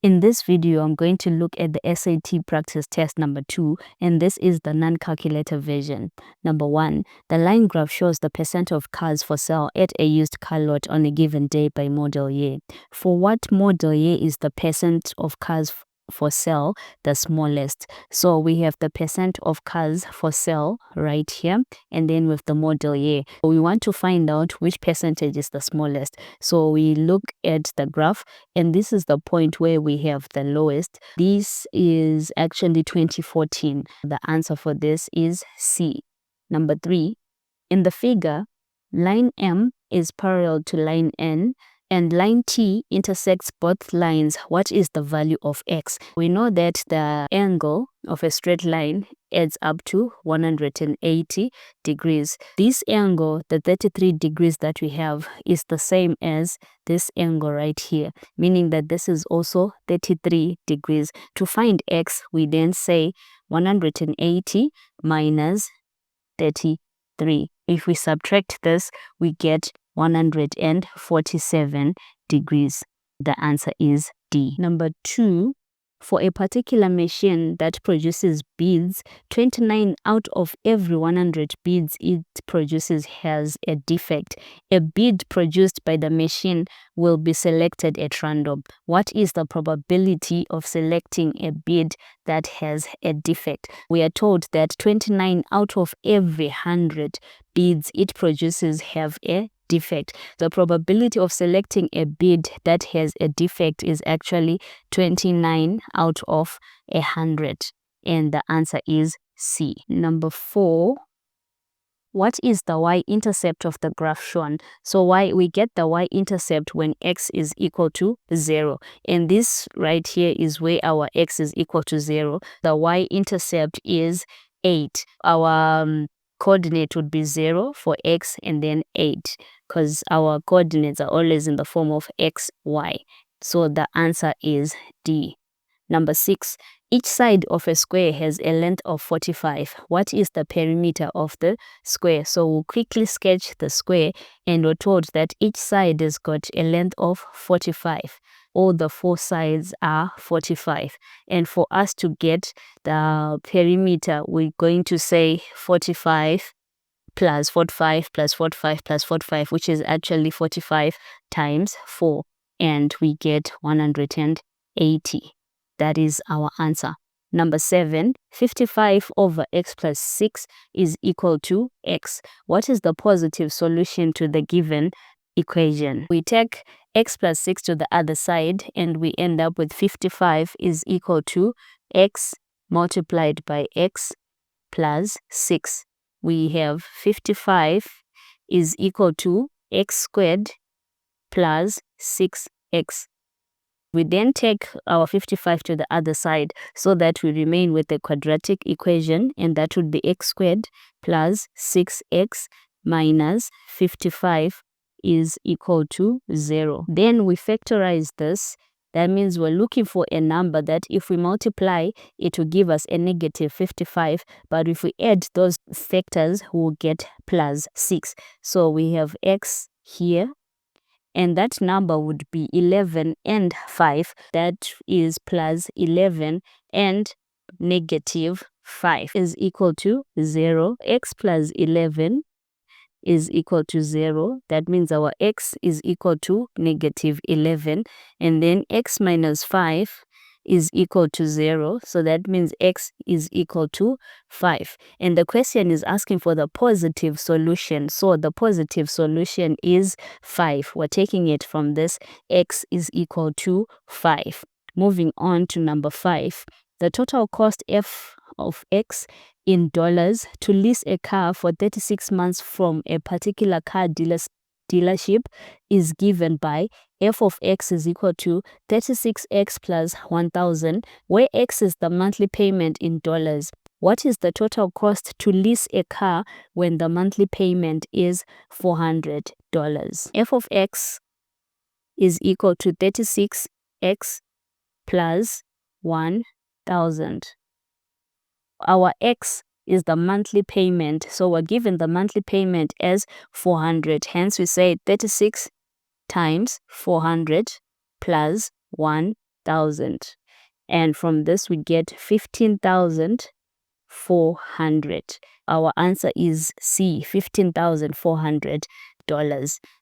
In this video, I'm going to look at the SAT practice test number 2, and this is the non-calculator version. Number 1, the line graph shows the percent of cars for sale at a used car lot on a given day by model year. For what model year is the percent of cars for sale the smallest? So we have the percent of cars for sale right here, and then with the model year, we want to find out which percentage is the smallest. So we look at the graph, and this is the point where we have the lowest. This is actually 2014. The answer for this is C. Number 3, in the figure, line M is parallel to line N, and line T intersects both lines. What is the value of X? We know that the angle of a straight line adds up to 180 degrees. This angle, the 33 degrees that we have, is the same as this angle right here, meaning that this is also 33 degrees. To find X, we then say 180 minus 33. If we subtract this, we get 147 degrees. The answer is D. Number 2, for a particular machine that produces beads, 29 out of every 100 beads it produces has a defect. A bead produced by the machine will be selected at random. What is the probability of selecting a bead that has a defect? We are told that 29 out of every 100 beads it produces have a defect. The probability of selecting a bead that has a defect is actually 29 out of 100, and the answer is C. Number 4, what is the y-intercept of the graph shown? So we get the y-intercept when x is equal to 0, and this right here is where our x is equal to 0. The y-intercept is 8. Our coordinate would be 0 for x and then 8, because our coordinates are always in the form of x, y. So the answer is D. Number 6, each side of a square has a length of 45. What is the perimeter of the square? So we'll quickly sketch the square, and we're told that each side has got a length of 45. All the 4 sides are 45. And for us to get the perimeter, we're going to say 45 plus 45 plus 45 plus 45, which is actually 45 times 4. And we get 180. That is our answer. Number 7, 55 over x plus 6 is equal to x. What is the positive solution to the given equation? We take x plus 6 to the other side, and we end up with 55 is equal to x multiplied by x plus 6. We have 55 is equal to x squared plus 6x. We then take our 55 to the other side so that we remain with the quadratic equation, and that would be x squared plus 6x minus 55 is equal to 0. Then we factorize this. That means we're looking for a number that if we multiply, it will give us a negative 55. But if we add those factors, we'll get plus 6. So we have x here, and that number would be 11 and 5. That is plus 11 and negative 5 is equal to 0. X plus 11 is equal to 0. That means our x is equal to negative 11. And then x minus 5 is equal to 0. So that means x is equal to 5. And the question is asking for the positive solution. So the positive solution is 5. We're taking it from this. X is equal to 5. Moving on to number 5. The total cost f of x in dollars to lease a car for 36 months from a particular car dealership is given by f of x is equal to 36x plus 1,000, where x is the monthly payment in dollars. What is the total cost to lease a car when the monthly payment is $400? F of x is equal to 36x plus 1,000. Our x is the monthly payment, so we're given the monthly payment as 400. Hence we say 36 times 400 plus 1,000. 60,000. And from this, we get 15,400. Our answer is C, $15,400.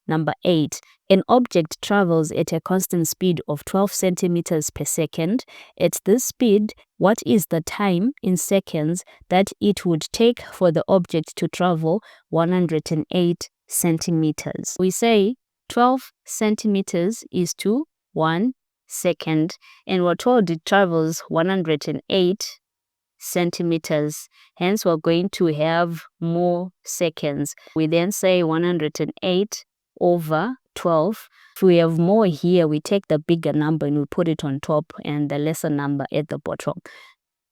Number 8, an object travels at a constant speed of 12 centimeters per second. At this speed, what is the time in seconds that it would take for the object to travel 108 centimeters? We say 12 centimeters is to 1 second, and we're told it travels 108 centimeters. Hence, we're going to have more seconds. We then say 108 over 12. If we have more here, we take the bigger number and we put it on top and the lesser number at the bottom.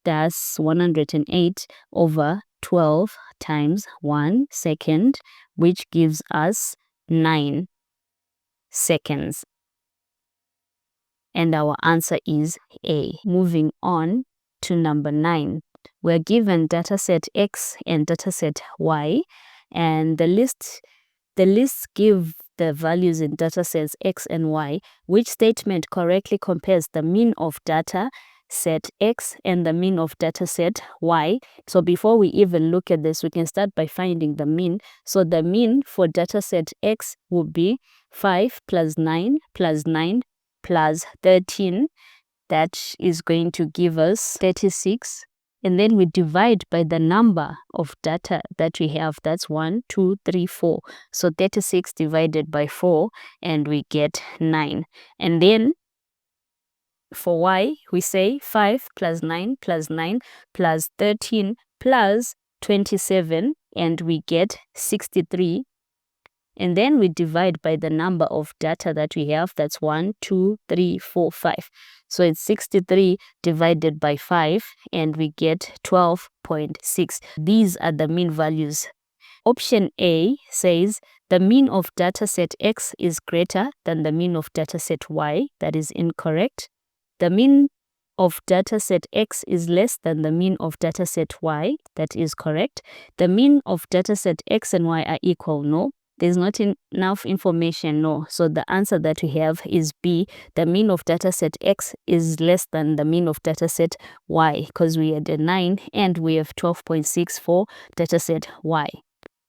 That's 108 over 12 times 1 second, which gives us 9 seconds. And our answer is A. Moving on to number 9. We're given dataset X and dataset Y, and the lists give the values in datasets X and Y. Which statement correctly compares the mean of data set X and the mean of dataset Y? So before we even look at this, we can start by finding the mean. So the mean for dataset X would be 5 plus 9 plus 9 plus 13. That is going to give us 36. And then we divide by the number of data that we have. That's 1, 2, 3, 4. So 36 divided by 4, and we get 9. And then for Y, we say 5 plus 9 plus 9 plus 13 plus 27, and we get 63. And then we divide by the number of data that we have. That's 1, 2, 3, 4, 5. So it's 63 divided by 5, and we get 12.6. These are the mean values. Option A says the mean of dataset X is greater than the mean of dataset Y. That is incorrect. The mean of dataset X is less than the mean of dataset Y. That is correct. The mean of dataset X and Y are equal. No. There's not enough information. No. So the answer that we have is B. The mean of dataset X is less than the mean of dataset Y, because we had a 9 and we have 12.6 for dataset Y.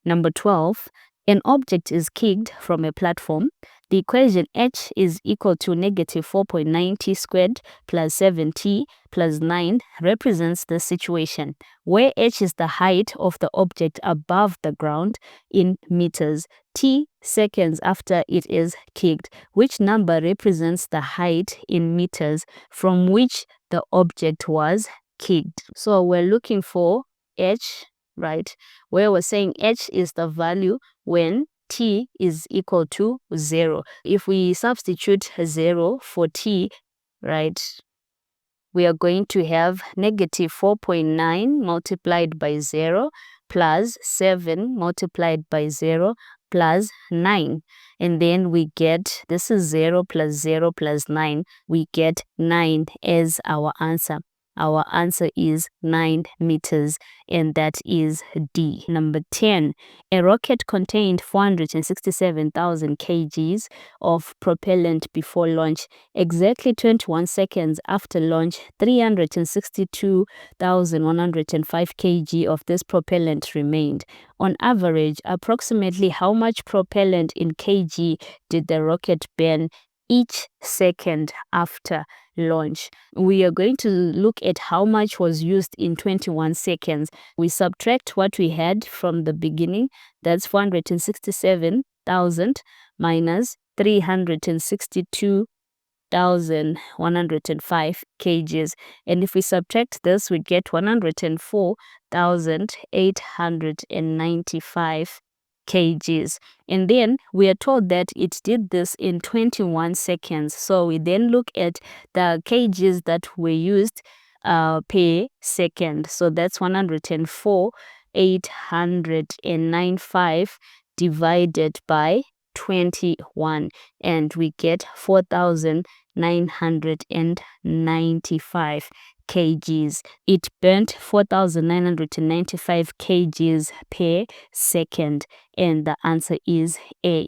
Number 12, an object is kicked from a platform. The equation h is equal to negative 4.9t squared plus 7t plus 9 represents the situation where h is the height of the object above the ground in meters, t seconds after it is kicked. Which number represents the height in meters from which the object was kicked? So we're looking for h, right? Where we're saying h is the value when t is equal to 0. If we substitute 0 for t, right, we are going to have negative 4.9 multiplied by 0 plus 7 multiplied by 0 plus 9. And then we get, this is 0 plus 0 plus 9. We get 9 as our answer. Our answer is 9 meters, and that is D. Number 10, a rocket contained 467,000 kgs of propellant before launch. Exactly 21 seconds after launch, 362,105 kg of this propellant remained. On average, approximately how much propellant in kg did the rocket burn each second after launch? We are going to look at how much was used in 21 seconds. We subtract what we had from the beginning. That's 467,000 minus 362,105 kgs. And if we subtract this, we get 104,895 kgs. And then we are told that it did this in 21 seconds. So we then look at the kgs that were used per second. So that's 104,895 divided by 21, and we get 4,995 kgs. It burnt 4,995 kgs per second, and the answer is A.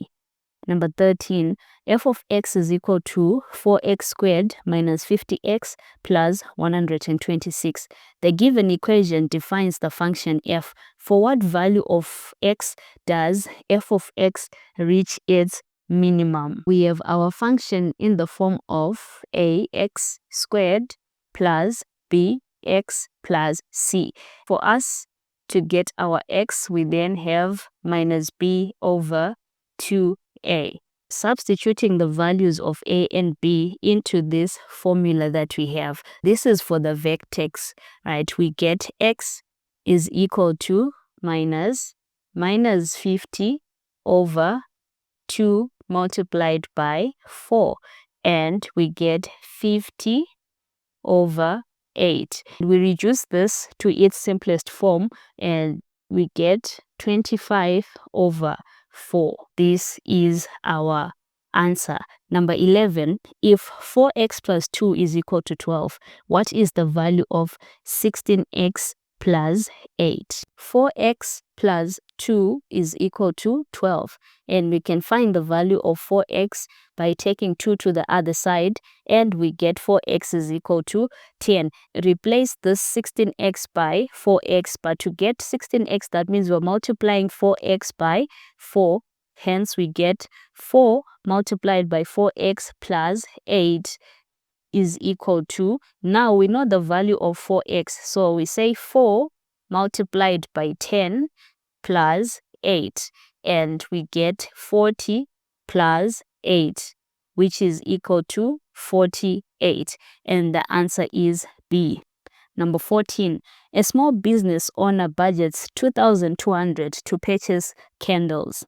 Number 13, f of x is equal to 4x squared minus 50x plus 126. The given equation defines the function f. For what value of x does f of x reach its minimum? We have our function in the form of ax squared plus bx plus c. For us to get our x, we then have minus b over 2a. Substituting the values of a and b into this formula that we have. This is for the vertex, right? We get x is equal to minus 50 over 2 multiplied by 4. And we get 50 over 8. We reduce this to its simplest form and we get 25 over 4. This is our answer. Number 11, if 4x plus 2 is equal to 12, what is the value of 16x plus 8? 4x plus 2 is equal to 12. And we can find the value of 4x by taking 2 to the other side, and we get 4x is equal to 10. Replace this 16x by 4x, but to get 16x, that means we're multiplying 4x by 4. Hence, we get 4 multiplied by 4x plus 8 is equal to, now we know the value of 4x, so we say 4 multiplied by 10 plus 8, and we get 40 plus 8, which is equal to 48, and the answer is B. Number 14, a small business owner budgets 2,200 to purchase candles.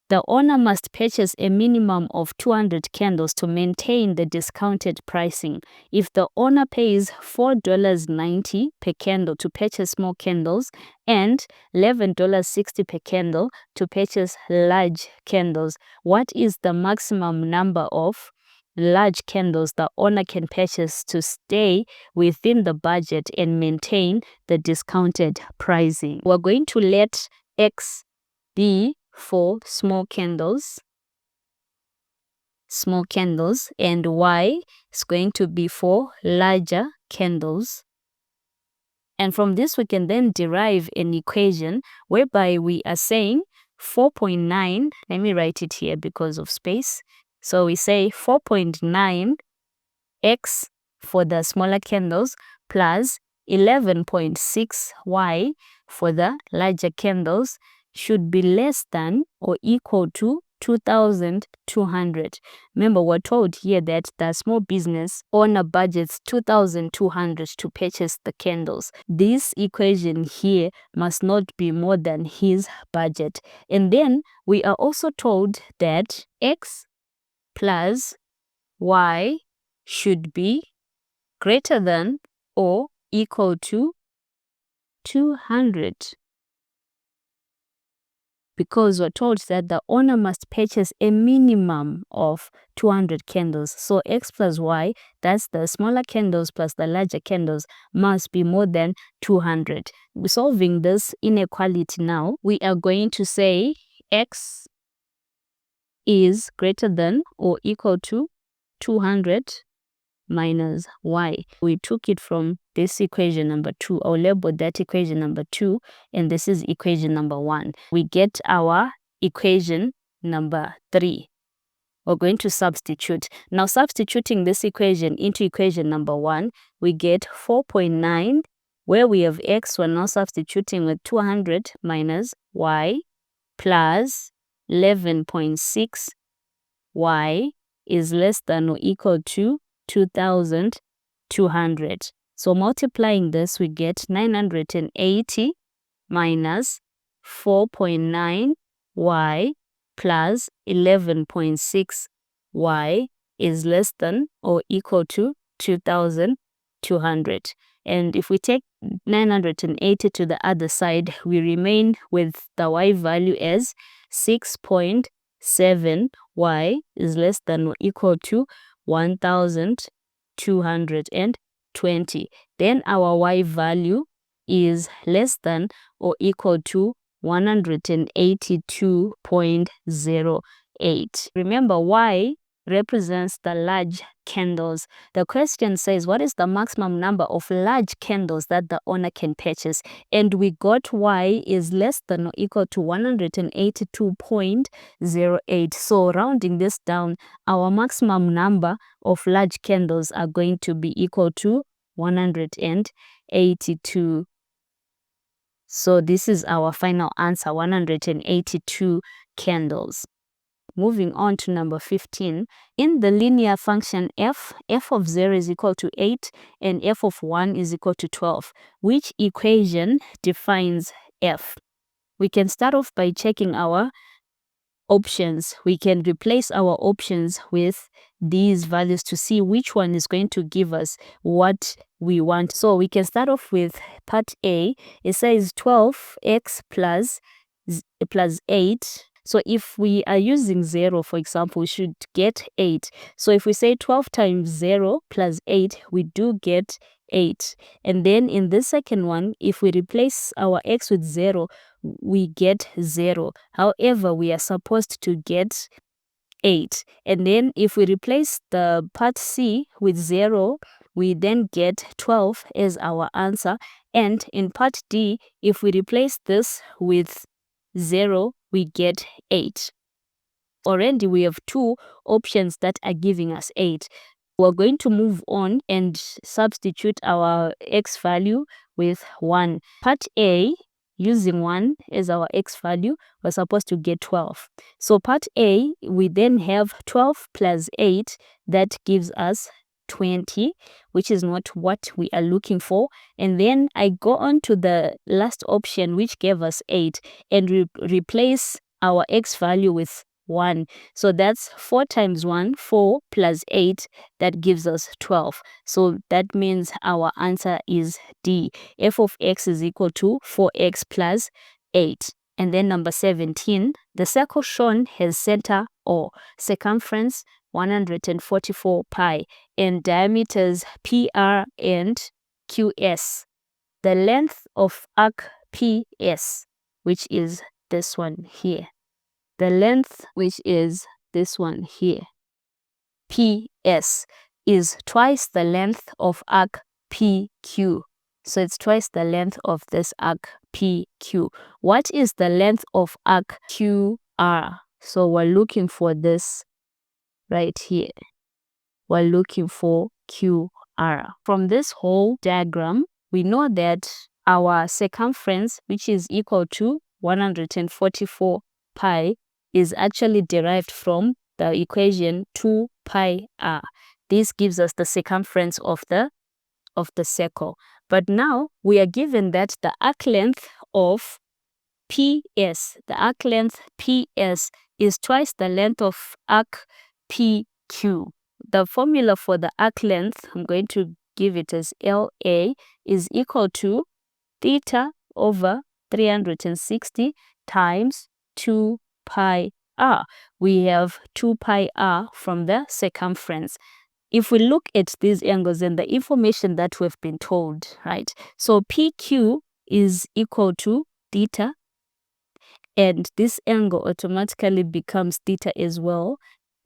The owner must purchase a minimum of 200 candles to maintain the discounted pricing. If the owner pays $4.90 per candle to purchase small candles and $11.60 per candle to purchase large candles, what is the maximum number of large candles the owner can purchase to stay within the budget and maintain the discounted pricing? We're going to let X be for small candles, and Y is going to be for larger candles. And from this we can then derive an equation whereby we are saying 4.9, let me write it here because of space. So we say 4.9 X for the smaller candles plus 11.6 Y for the larger candles should be less than or equal to 2,200. Remember, we're told here that the small business owner budgets 2,200 to purchase the candles. This equation here must not be more than his budget. And then we are also told that X plus Y should be greater than or equal to 200. Because we're told that the owner must purchase a minimum of 200 candles. So X plus Y, that's the smaller candles plus the larger candles, must be more than 200. Solving this inequality now, we are going to say X is greater than or equal to 200 minus Y. We took it from this equation number 2. I'll label that equation number 2, and this is equation number 1. We get our equation number 3. We're going to substitute. Now, substituting this equation into equation number 1, we get 4.9. Where we have X, we're now substituting with 200 minus Y plus 11.6 Y is less than or equal to 2,200. So multiplying this, we get 980 minus 4.9 Y plus 11.6 Y is less than or equal to 2,200. And if we take 980 to the other side, we remain with the Y value as 6.7. Y is less than or equal to 1,220. Then our Y value is less than or equal to 182.0. 8. Remember, Y represents the large candles. The question says, what is the maximum number of large candles that the owner can purchase? And we got Y is less than or equal to 182.08. So rounding this down, our maximum number of large candles are going to be equal to 182. So this is our final answer, 182 candles. Moving on to number 15. In the linear function f of 0 is equal to 8 and f of 1 is equal to 12. Which equation defines f? We can start off by checking our options. We can replace our options with these values to see which one is going to give us what we want. So we can start off with part A. It says 12x plus 8. So if we are using 0, for example, we should get 8. So if we say 12 times 0 plus 8, we do get 8. And then in this second one, if we replace our x with 0, we get 0. However, we are supposed to get 8. And then if we replace the part C with 0, we then get 12 as our answer. And in part D, if we replace this with 0, we get 8. Already we have two options that are giving us 8. We're going to move on and substitute our x value with 1. Part A, using 1 as our x value, we're supposed to get 12. So part A, we then have 12 plus 8, that gives us 20, which is not what we are looking for. And then I go on to the last option, which gave us 8, and replace our x value with 1. So that's 4 times 1, 4 plus 8, that gives us 12. So that means our answer is D. F of x is equal to 4x plus 8. And then number 17, the circle shown has center or circumference 144 pi and diameters PR and QS. The length of arc PS, which is this one here. The length, which is this one here, PS, is twice the length of arc PQ. So it's twice the length of this arc PQ. What is the length of arc QR? So we're looking for this right here. We're looking for QR. From this whole diagram, we know that our circumference, which is equal to 144 pi, is actually derived from the equation 2 pi r. This gives us the circumference of the circle. But now we are given that the arc length of PS, the arc length PS, is twice the length of arc PQ. The formula for the arc length, I'm going to give it as LA, is equal to theta over 360 times 2 pi r. We have 2 pi r from the circumference. If we look at these angles and the information that we've been told, right? So PQ is equal to theta, and this angle automatically becomes theta as well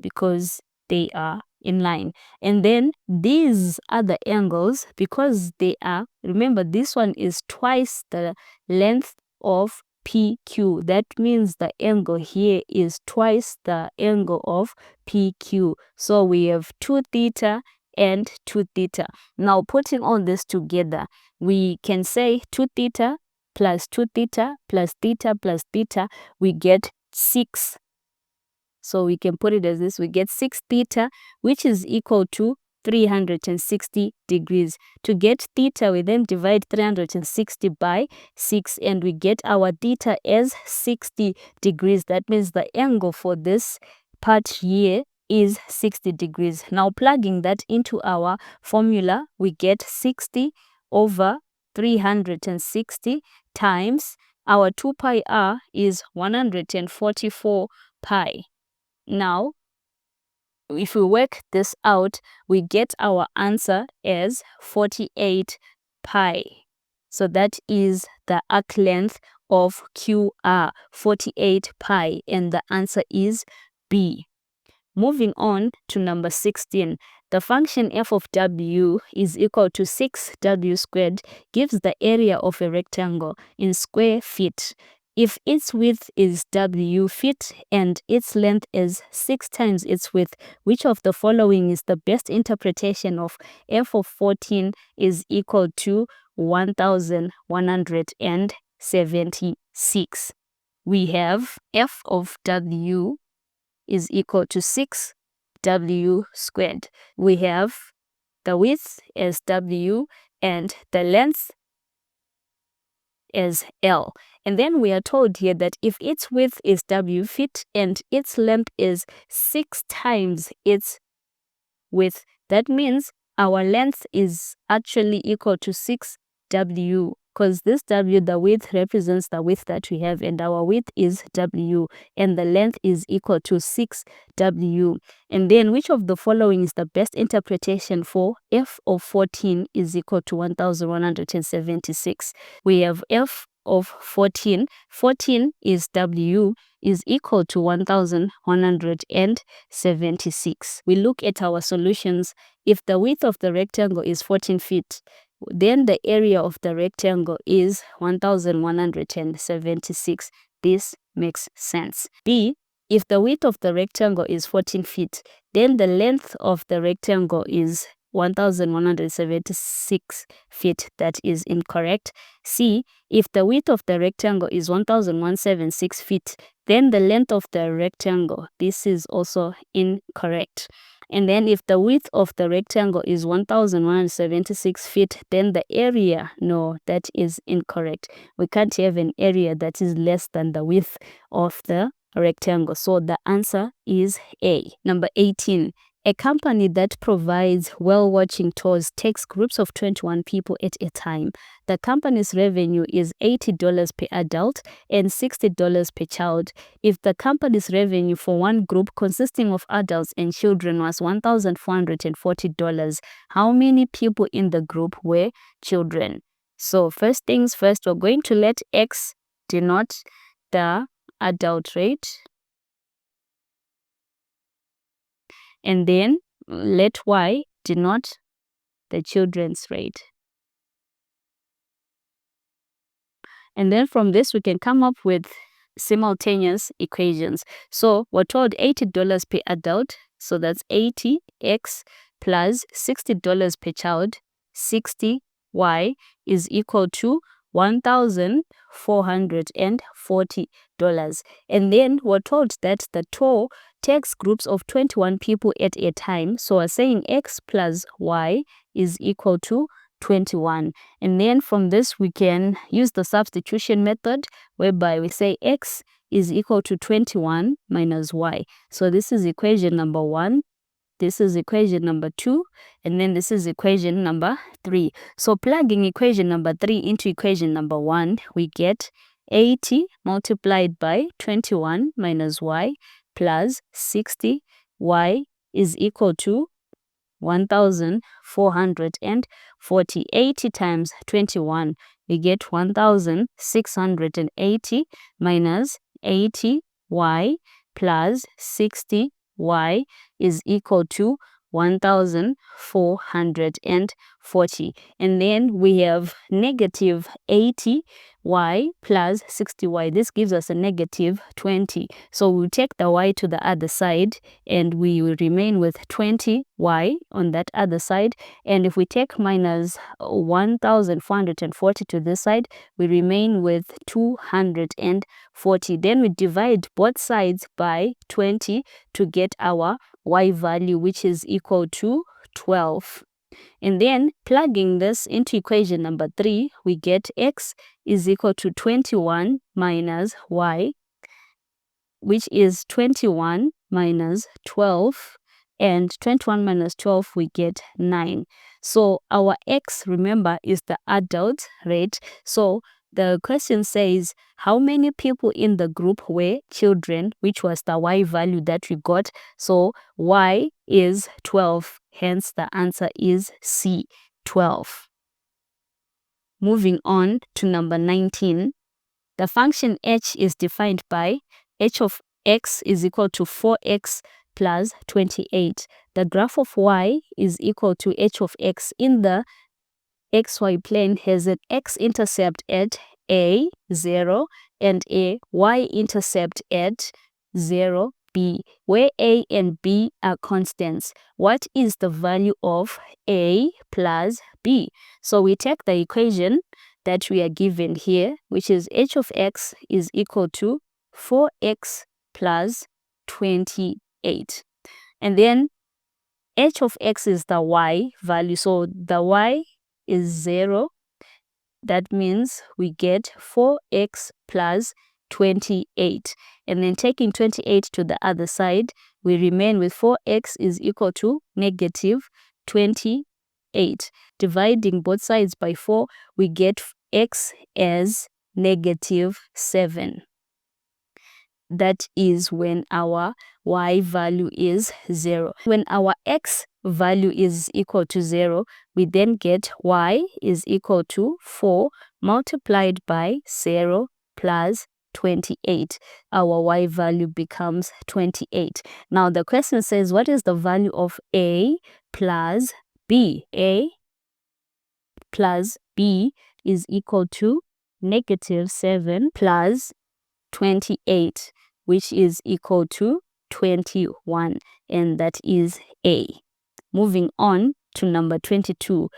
because they are in line. And then these other angles, because they are, remember this one is twice the length of PQ. That means the angle here is twice the angle of PQ. So we have 2 theta and 2 theta. Now putting all this together, we can say 2 theta plus 2 theta plus theta plus theta, we get 6. So we can put it as this, we get 6 theta, which is equal to 360 degrees. To get theta, we then divide 360 by 6 and we get our theta as 60 degrees. That means the angle for this part here is 60 degrees. Now plugging that into our formula, we get 60 over 360 times our 2 pi r is 144 pi. Now, if we work this out, we get our answer as 48 pi. So that is the arc length of QR, 48 pi, and the answer is B. Moving on to number 16. The function f of w is equal to 6w squared gives the area of a rectangle in square feet. If its width is w feet and its length is 6 times its width, which of the following is the best interpretation of f of 14 is equal to 1176? We have f of w is equal to 6w squared. We have the width as w and the length as L. And then we are told here that if its width is w feet and its length is 6 times its width, that means our length is actually equal to 6w, because this w, the width, represents the width that we have, and our width is w, and the length is equal to 6w. And then which of the following is the best interpretation for f of 14 is equal to 1176? We have f of 14. 14 is w is equal to 1176. We look at our solutions. If the width of the rectangle is 14 feet, then the area of the rectangle is 1176. This makes sense. B. If the width of the rectangle is 14 feet, then the length of the rectangle is 1176 feet. That is incorrect. C. If the width of the rectangle is 1176 feet, then the length of the rectangle, this is also incorrect. And then if the width of the rectangle is 1176 feet, then the area, no, that is incorrect. We can't have an area that is less than the width of the rectangle. So the answer is A. Number 18. A company that provides whale-watching tours takes groups of 21 people at a time. The company's revenue is $80 per adult and $60 per child. If the company's revenue for one group consisting of adults and children was $1,440, how many people in the group were children? So first things first, we're going to let X denote the adult rate. And then let Y denote the children's rate. And then from this, we can come up with simultaneous equations. So we're told $80 per adult. So that's 80x plus $60 per child. 60y is equal to $1,440. And then we're told that the tour takes groups of 21 people at a time. So we're saying x plus y is equal to 21. And then from this, we can use the substitution method, whereby we say x is equal to 21 minus y. So this is equation number 1. This is equation number 2, and then this is equation number 3. So plugging equation number 3 into equation number 1, we get 80 multiplied by 21 minus y plus 60. Y is equal to 1,440. 80 times 21, we get 1,680 minus 80y plus 60y is equal to 1,440. And then we have negative 80y plus 60y. This gives us a negative 20. So we'll take the y to the other side and we will remain with 20y on that other side. And if we take minus 1,440 to this side, we remain with 240. Then we divide both sides by 20 to get our y value, which is equal to 12. And then plugging this into equation number 3, we get x is equal to 21 minus y, which is 21 minus 12. And 21 minus 12, we get 9. So our x, remember, is the adult rate. So the question says, how many people in the group were children, which was the y value that we got. So y is 12. Hence, the answer is C, 12. Moving on to number 19. The function h is defined by h of x is equal to 4x plus 28. The graph of y is equal to h of x in the xy plane has an x-intercept at a, 0, and a y-intercept at 0, b, where a and b are constants. What is the value of a plus b? So we take the equation that we are given here, which is h of x is equal to 4x plus 28. And then h of x is the y value. So the y is 0. That means we get 4x plus 28. And then taking 28 to the other side, we remain with 4x is equal to negative 28. Dividing both sides by 4, we get x as negative 7. That is when our y value is 0. When our x value is equal to 0, we then get y is equal to 4 multiplied by 0 plus 28. Our y value becomes 28. Now the question says, what is the value of a plus b? A plus b is equal to negative 7 plus 28, which is equal to 21, and that is a. Moving on to number 22.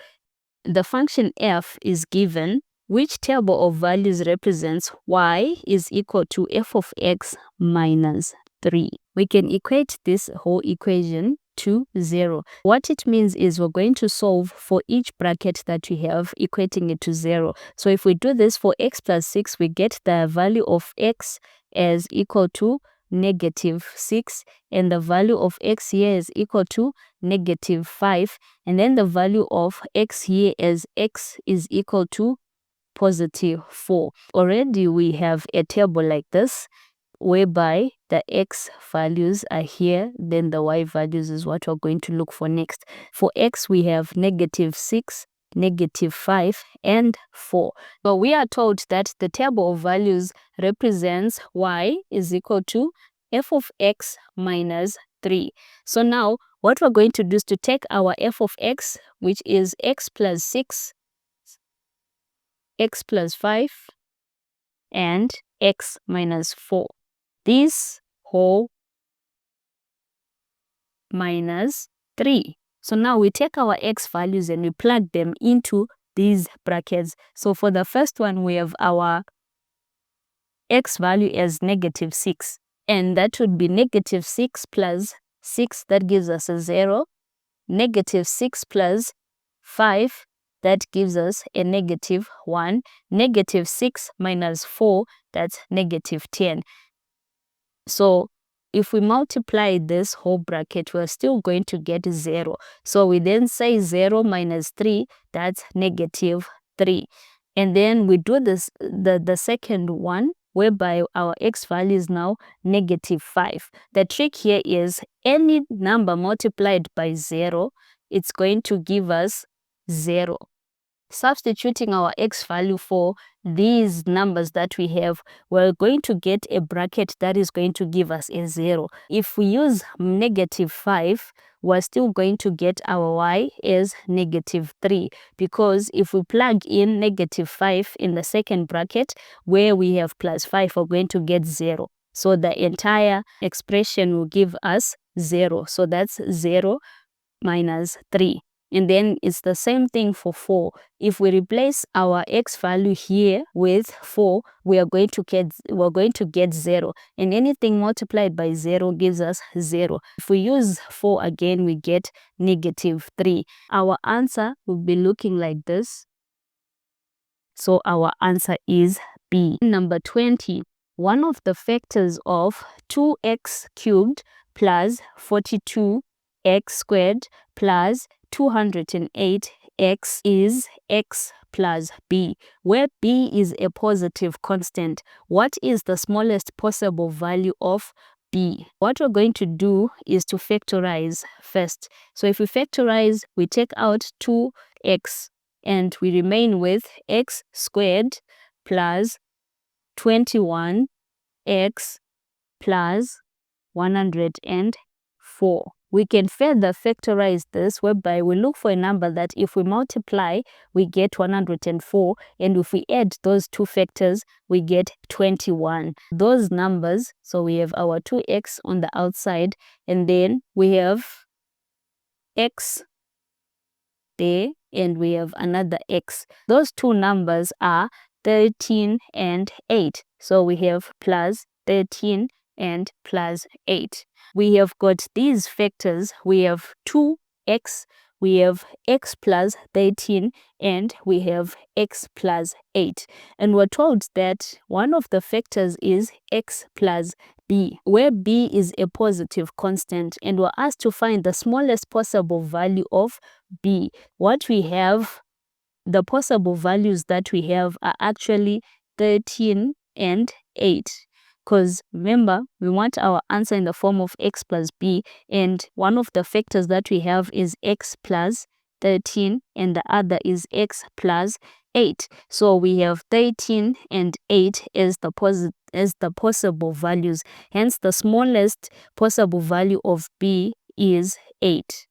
The function f is given. Which table of values represents y is equal to f of x minus 3? We can equate this whole equation to 0. What it means is we're going to solve for each bracket that we have, equating it to 0. So if we do this for x plus 6, we get the value of x as equal to negative 6, and the value of x here is equal to negative 5, and then the value of x here as x is equal to positive 4. Already we have a table like this, whereby the x values are here, then the y values is what we're going to look for next. For x, we have negative 6, negative 5, and 4. But we are told that the table of values represents y is equal to f of x minus 3. So now, what we're going to do is to take our f of x, which is x plus 6, x plus 5, and x minus 4. This whole minus 3. So now we take our x values and we plug them into these brackets. So for the first one, we have our x value as negative 6. And that would be negative 6 plus 6, that gives us a 0. Negative 6 plus 5, that gives us a negative 1. Negative 6 minus 4, that's negative 10. So if we multiply this whole bracket, we're still going to get 0. So we then say 0 minus 3, that's negative 3. And then we do this the second one, whereby our x value is now negative 5. The trick here is any number multiplied by 0, it's going to give us 0. Substituting our x value for these numbers that we have, we're going to get a bracket that is going to give us a 0. If we use negative 5, we're still going to get our y as negative 3, because if we plug in negative 5 in the second bracket where we have plus 5, we're going to get 0. So the entire expression will give us 0. So that's 0 minus 3. And then it's the same thing for 4. If we replace our x value here with 4, we're going to get 0. And anything multiplied by 0 gives us 0. If we use 4 again, we get negative 3. Our answer will be looking like this. So our answer is B. Number 20. One of the factors of 2x cubed plus 42x squared plus 208x is x plus b, where b is a positive constant. What is the smallest possible value of b? What we're going to do is to factorize first. So if we factorize, we take out 2x and we remain with x squared plus 21x plus 104. We can further factorize this, whereby we look for a number that if we multiply, we get 104, and if we add those two factors, we get 21. Those numbers, so we have our 2x on the outside, and then we have x there, and we have another x. Those two numbers are 13 and 8. So we have plus 13 and plus 8. We have got these factors. We have 2x, we have x plus 13, and we have x plus 8. And we're told that one of the factors is x plus b, where b is a positive constant, and we're asked to find the smallest possible value of b. What we have, the possible values that we have are actually 13 and 8. Because remember, we want our answer in the form of x plus b, and one of the factors that we have is x plus 13, and the other is x plus 8. So we have 13 and 8 as the possible values. Hence, the smallest possible value of b is 8.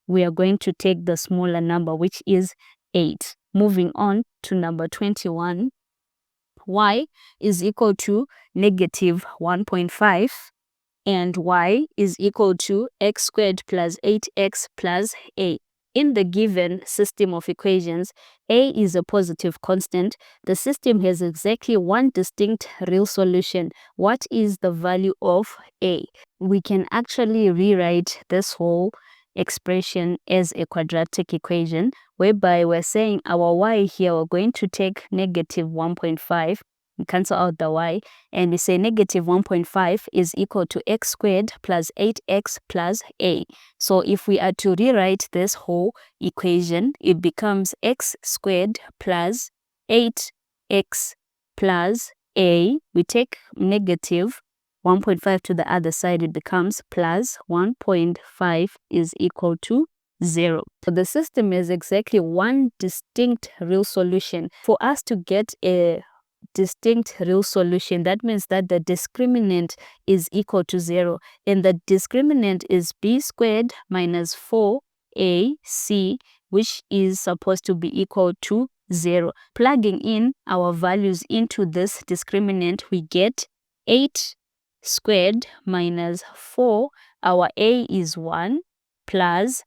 We are going to take the smaller number, which is 8. Moving on to number 21. Y is equal to negative 1.5, and y is equal to x squared plus 8x plus a. In the given system of equations, a is a positive constant. The system has exactly one distinct real solution. What is the value of a? We can actually rewrite this whole expression as a quadratic equation, whereby we're saying our y here, we're going to take negative 1.5, cancel out the y, and we say negative 1.5 is equal to x squared plus 8x plus a. So if we are to rewrite this whole equation, it becomes x squared plus 8x plus a. We take negative 1.5 to the other side, it becomes plus 1.5 is equal to 0. So the system is exactly one distinct real solution. For us to get a distinct real solution, that means that the discriminant is equal to 0, and the discriminant is b squared minus 4ac, which is supposed to be equal to 0. Plugging in our values into this discriminant, we get 8 squared minus 4, our a is 1, plus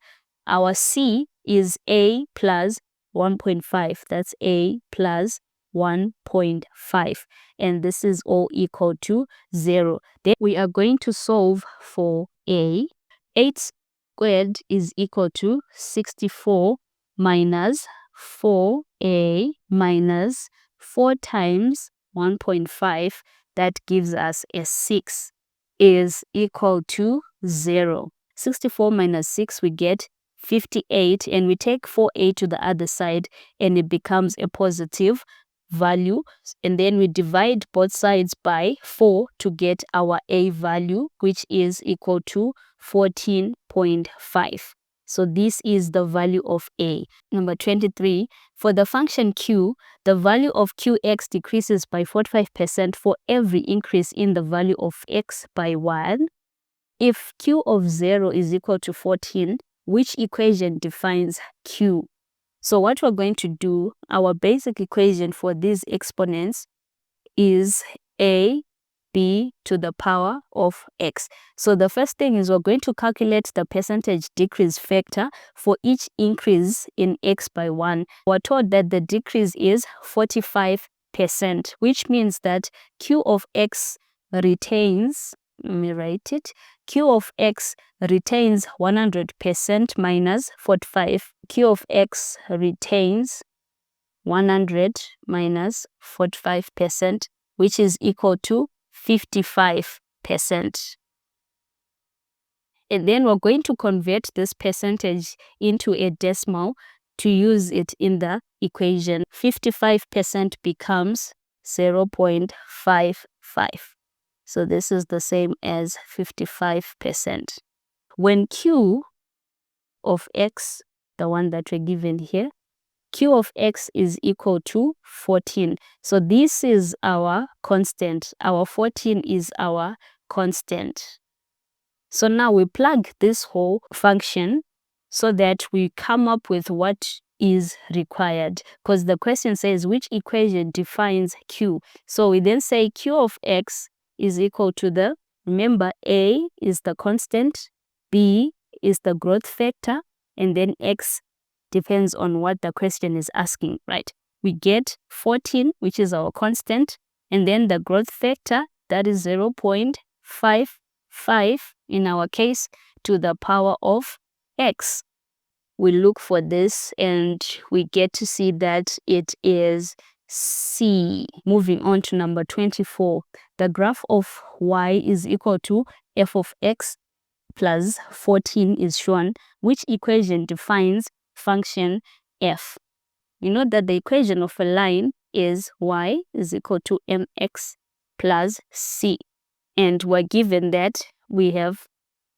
our c is a plus 1.5, that's a plus 1.5, and this is all equal to 0. Then we are going to solve for a. 8 squared is equal to 64 minus 4a minus 4 times 1.5, that gives us a 6, is equal to 0. 64 minus 6, we get 58, and we take 4a to the other side, and it becomes a positive value, and then we divide both sides by 4 to get our a value, which is equal to 14.5. So this is the value of a. Number 23, for the function q, the value of qx decreases by 45% for every increase in the value of x by 1. If q of 0 is equal to 14, which equation defines q? So what we're going to do, our basic equation for these exponents is a b to the power of x. So the first thing is we're going to calculate the percentage decrease factor for each increase in x by 1. We're told that the decrease is 45%, which means that q of x retains, let me write it, q of x retains 100% minus 45. Q of x retains 100 minus 45%, which is equal to 55%. And then we're going to convert this percentage into a decimal to use it in the equation. 55% becomes 0.55. So this is the same as 55%. When q of x, the one that we're given here, q of x is equal to 14. So this is our constant. Our 14 is our constant. So now we plug this whole function so that we come up with what is required, because the question says which equation defines Q. So we then say Q of X is equal to remember A is the constant, B is the growth factor, and then X depends on what the question is asking, right? We get 14, which is our constant, and then the growth factor, that is 0.55 in our case, to the power of X. We look for this and we get to see that it is C. Moving on to number 24. The graph of Y is equal to f of X plus 14 is shown. Which equation defines function f? You know that the equation of a line is y is equal to mx plus c. And we're given that we have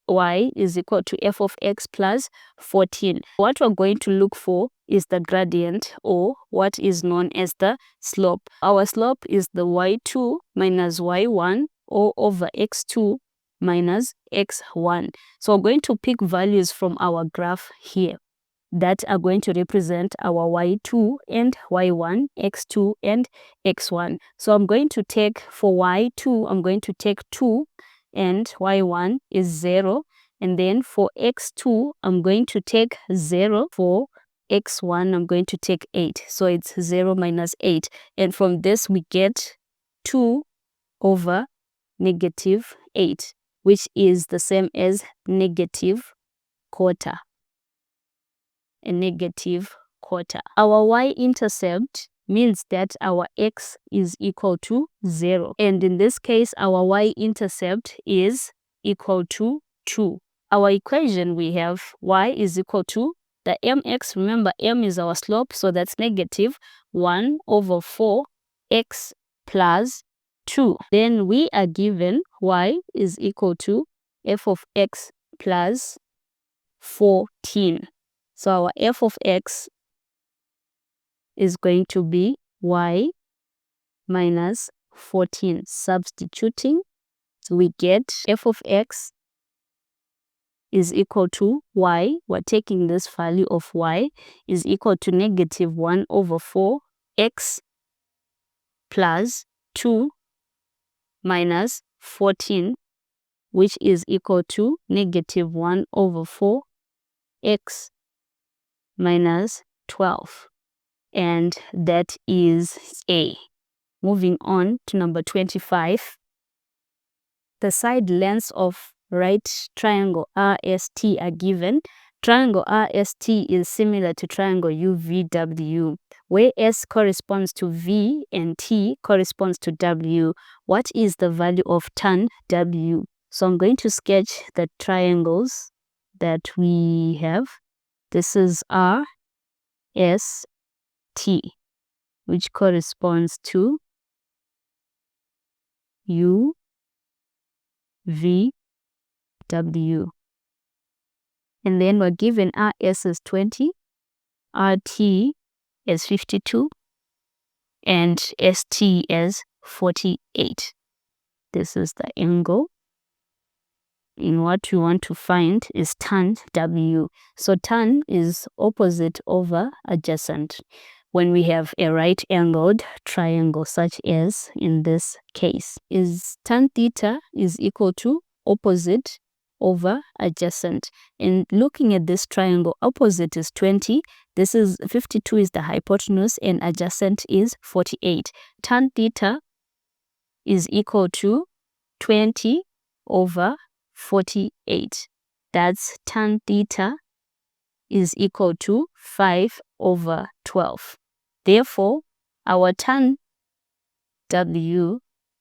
y is equal to f of x plus 14. What we're going to look for is the gradient, or what is known as the slope. Our slope is the y2 minus y1 all over x2 minus x1. So we're going to pick values from our graph here that are going to represent our y2 and y1, x2 and x1. So I'm going to take, for y2, I'm going to take 2 and y1 is 0. And then for x2, I'm going to take 0. For x1, I'm going to take 8. So it's 0 minus 8. And from this, we get 2 over negative 8, which is the same as negative quarter. A negative quarter. Our y-intercept means that our x is equal to 0. And in this case, our y-intercept is equal to 2. Our equation, we have y is equal to the mx. Remember, m is our slope, so that's negative 1 over 4 x plus 2. Then we are given y is equal to f of x plus 14. So our f of x is going to be y minus 14. Substituting, so we get f of x is equal to y. We're taking this value of y is equal to negative 1 over 4 x plus 2 minus 14, which is equal to negative 1 over 4 x minus 12. And that is A. Moving on to number 25. The side lengths of right triangle RST are given. Triangle RST is similar to triangle UVW, where S corresponds to V and T corresponds to W. What is the value of tan W? So I'm going to sketch the triangles that we have. This is RST, which corresponds to UVW. And then we're given RS is 20, RT is 52, and ST is 48. This is the angle. And what we want to find is tan W. So tan is opposite over adjacent when we have a right-angled triangle, such as in this case. Is tan theta is equal to opposite over adjacent. And looking at this triangle, opposite is 20. This is 52 is the hypotenuse and adjacent is 48. Tan theta is equal to 20 over 48. That's tan theta is equal to 5 over 12. Therefore, our tan W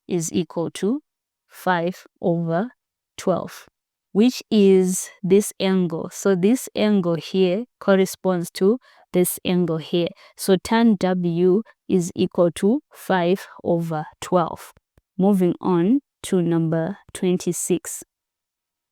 is equal to 5 over 12, which is this angle. So this angle here corresponds to this angle here. So tan W is equal to 5 over 12. Moving on to number 26.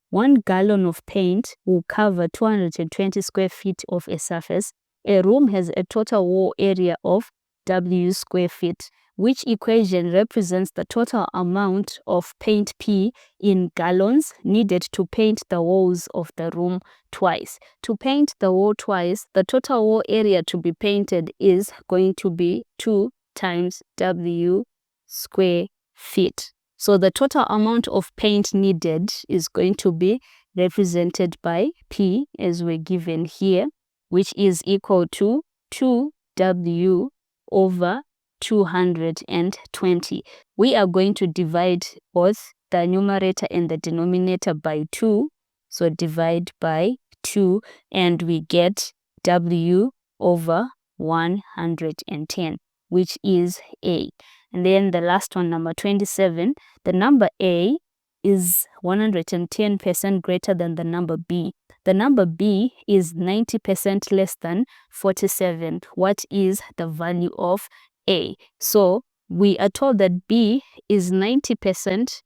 1 gallon of paint will cover 220 square feet of a surface. A room has a total wall area of W square feet. which equation represents the total amount of paint P in gallons needed to paint the walls of the room twice. To paint the wall twice, the total wall area to be painted is going to be 2 times W square feet. So the total amount of paint needed is going to be represented by P as we're given here, which is equal to 2W over 220. We are going to divide both the numerator and the denominator by 2. So divide by 2 and we get W over 110, which is A. And then the last one, number 27, the number A is 110% greater than the number B. The number B is 90% less than 47. What is the value of A? So we are told that B is 90%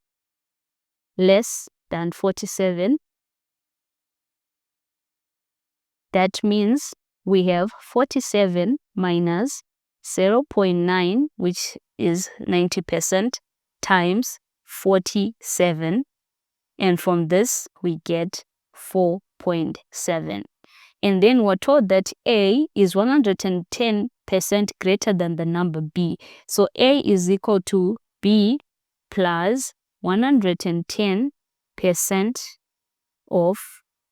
less than 47. That means we have 47 minus 0.9, which is 90%, times 47. And from this, we get 4.7. And then we're told that A is 110% greater than the number B. So A is equal to B plus 110% of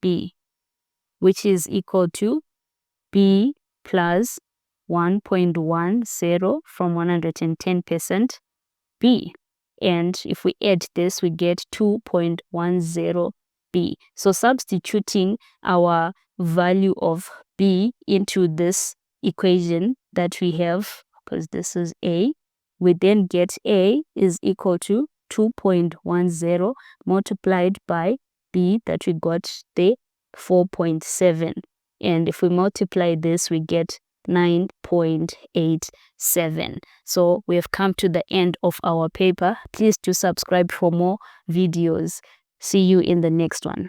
B, which is equal to B plus 1.10 from 110% B. And if we add this, we get 2.10 B. So substituting our value of B into this equation that we have, because this is A, we then get A is equal to 2.10 multiplied by B that we got the 4.7. And if we multiply this, we get 9.87. So we have come to the end of our paper. Please do subscribe for more videos. See you in the next one.